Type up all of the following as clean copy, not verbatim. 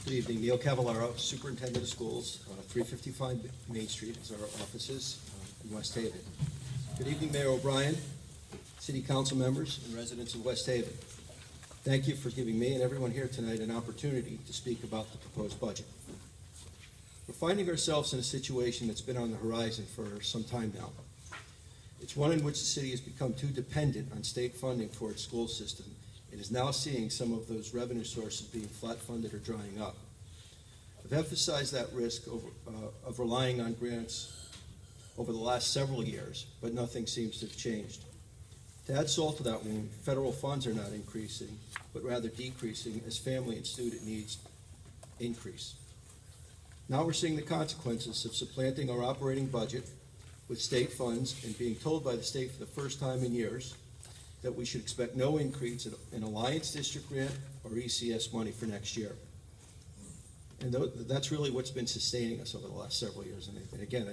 Good evening. Neil Cavallaro, Superintendent of Schools, 355 Main Street is our offices in West Haven. Good evening, Mayor O'Brien, City Council members, and residents of West Haven. Thank you for giving me and everyone here tonight an opportunity to speak about the proposed budget. We're finding ourselves in a situation that's been on the horizon for some time now. It's one in which the city has become too dependent on state funding for its school system and is now seeing some of those revenue sources being flat funded or drying up. I've emphasized that risk of relying on grants over the last several years, but nothing seems to have changed. To add salt to that wound, federal funds are not increasing, but rather decreasing as family and student needs increase. Now we're seeing the consequences of supplanting our operating budget with state funds and being told by the state for the first time in years that we should expect no increase in Alliance District grant or ECS money for next year. And that's really what's been sustaining us over the last several years. And again,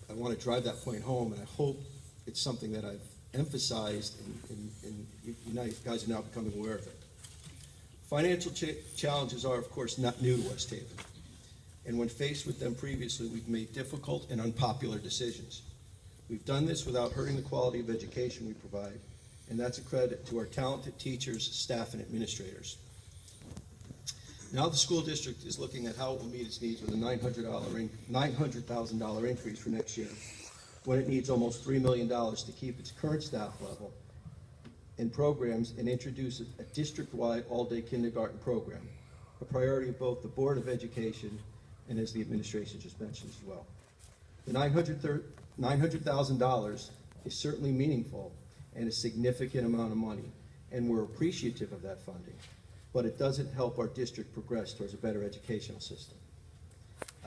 I want to drive that point home, and I hope it's something that I've emphasized and you guys are now becoming aware of it. Financial challenges are, of course, not new to West Haven. And when faced with them previously, we've made difficult and unpopular decisions. We've done this without hurting the quality of education we provide, and that's a credit to our talented teachers, staff, and administrators. Now the school district is looking at how it will meet its needs with a $900,000 increase for next year, when it needs almost $3 million to keep its current staff level and programs and introduce a district-wide all-day kindergarten program, a priority of both the Board of Education and, as the administration just mentioned as well. The $900,000 is certainly meaningful and a significant amount of money, and we're appreciative of that funding, but it doesn't help our district progress towards a better educational system.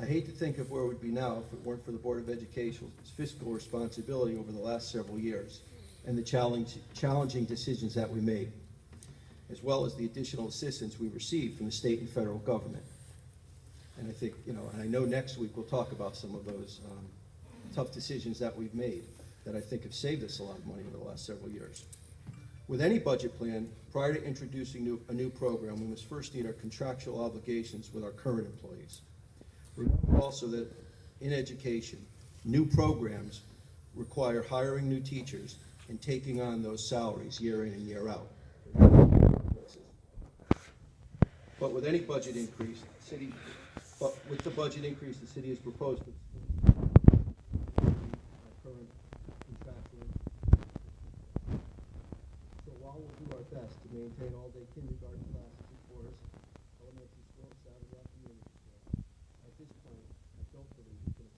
I hate to think of where it would be now if it weren't for the Board of Education's fiscal responsibility over the last several years and the challenging decisions that we made, as well as the additional assistance we received from the state and federal government. And I think, and I know next week we'll talk about some of those tough decisions that we've made that I think have saved us a lot of money over the last several years. With any budget plan, prior to introducing a new program, we must first meet our contractual obligations with our current employees. Remember also that in education, new programs require hiring new teachers and taking on those salaries year in and year out. But with any budget increase, the city has proposed current contractual. So while we'll do our best to maintain all-day kindergarten classes at Forest Elementary School and Saturday afternoon school, at this point, I don't believe we can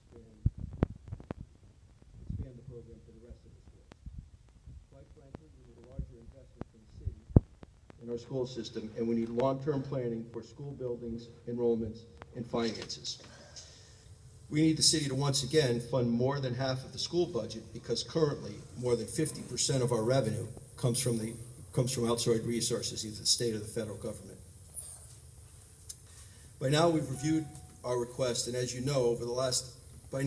expand the program for the rest of the schools. Quite frankly, we need a larger investment from the city in our school system, and we need long-term planning for school buildings, enrollments, and finances. We need the city to once again fund more than half of the school budget, because currently more than 50% of our revenue comes from outside resources, either the state or the federal government. By now we've reviewed our request, and as you know, by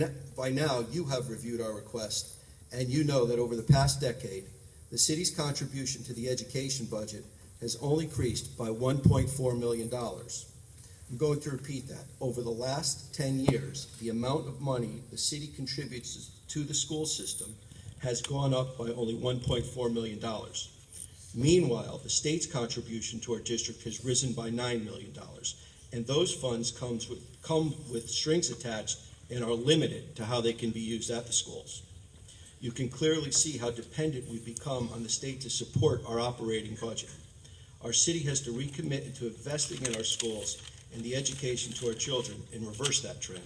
now you have reviewed our request, and you know that over the past decade, the city's contribution to the education budget has only increased by $1.4 million. I'm going to repeat that. Over the last 10 years, the amount of money the city contributes to the school system has gone up by only $1.4 million. Meanwhile, the state's contribution to our district has risen by $9 million, and those funds come with strings attached and are limited to how they can be used at the schools. You can clearly see how dependent we've become on the state to support our operating budget. Our city has to recommit into investing in our schools and the education to our children and reverse that trend.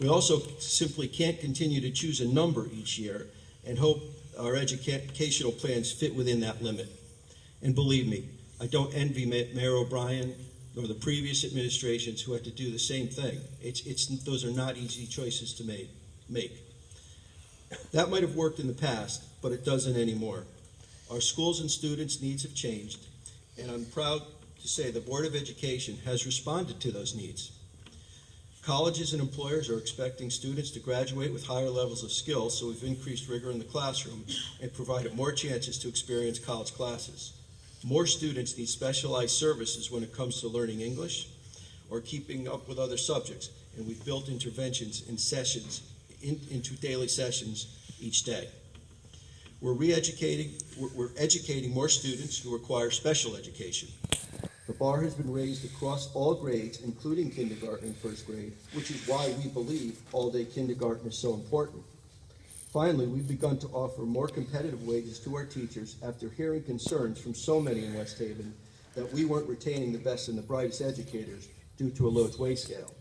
We also simply can't continue to choose a number each year and hope our educational plans fit within that limit. And believe me, I don't envy Mayor O'Brien nor the previous administrations who had to do the same thing. Those are not easy choices to make. That might have worked in the past, but it doesn't anymore. Our schools and students' needs have changed, and I'm proud to say the Board of Education has responded to those needs. Colleges and employers are expecting students to graduate with higher levels of skill, so we've increased rigor in the classroom and provided more chances to experience college classes. More students need specialized services when it comes to learning English or keeping up with other subjects, and we've built interventions in sessions, into daily sessions each day. We're educating more students who require special education. The bar has been raised across all grades, including kindergarten and first grade, which is why we believe all-day kindergarten is so important. Finally, we've begun to offer more competitive wages to our teachers after hearing concerns from so many in West Haven that we weren't retaining the best and the brightest educators due to a Lowe's wage scale.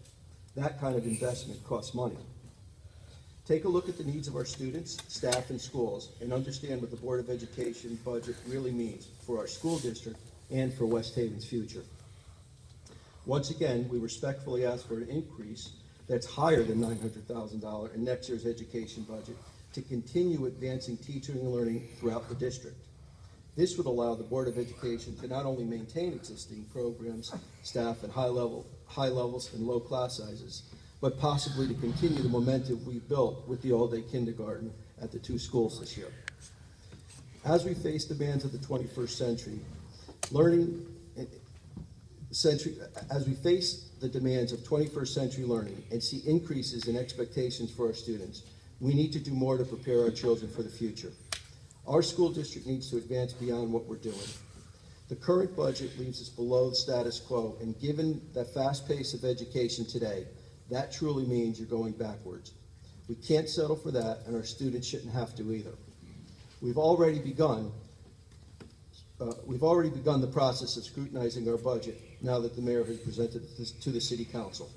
That kind of investment costs money. Take a look at the needs of our students, staff, and schools, and understand what the Board of Education budget really means for our school district and for West Haven's future. Once again, we respectfully ask for an increase that's higher than $900,000 in next year's education budget to continue advancing teaching and learning throughout the district. This would allow the Board of Education to not only maintain existing programs, staff at high levels and low class sizes, but possibly to continue the momentum we've built with the all-day kindergarten at the 2 schools this year. As we face demands of the 21st century, as we face the demands of 21st century learning and see increases in expectations for our students, we need to do more to prepare our children for the future. Our school district needs to advance beyond what we're doing. The current budget leaves us below the status quo, and given the fast pace of education today, that truly means you're going backwards. We can't settle for that, and our students shouldn't have to either. We've already begun the process of scrutinizing our budget now that the mayor has presented this to the city council.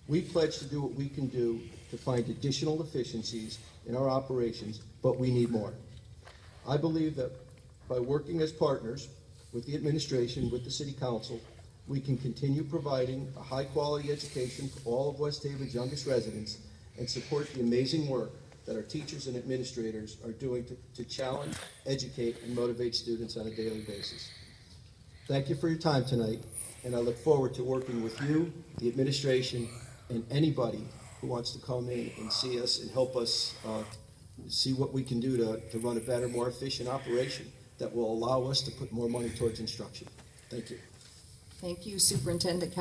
We pledge to do what we can do to find additional efficiencies in our operations, but we need more. I believe that by working as partners with the administration, with the city council, we can continue providing a high-quality education for all of West Haven's youngest residents and support the amazing work that our teachers and administrators are doing to challenge, educate, and motivate students on a daily basis. Thank you for your time tonight, and I look forward to working with you, the administration, and anybody who wants to come in and see us and help us see what we can do to run a better, more efficient operation that will allow us to put more money towards instruction. Thank you. Thank you, Superintendent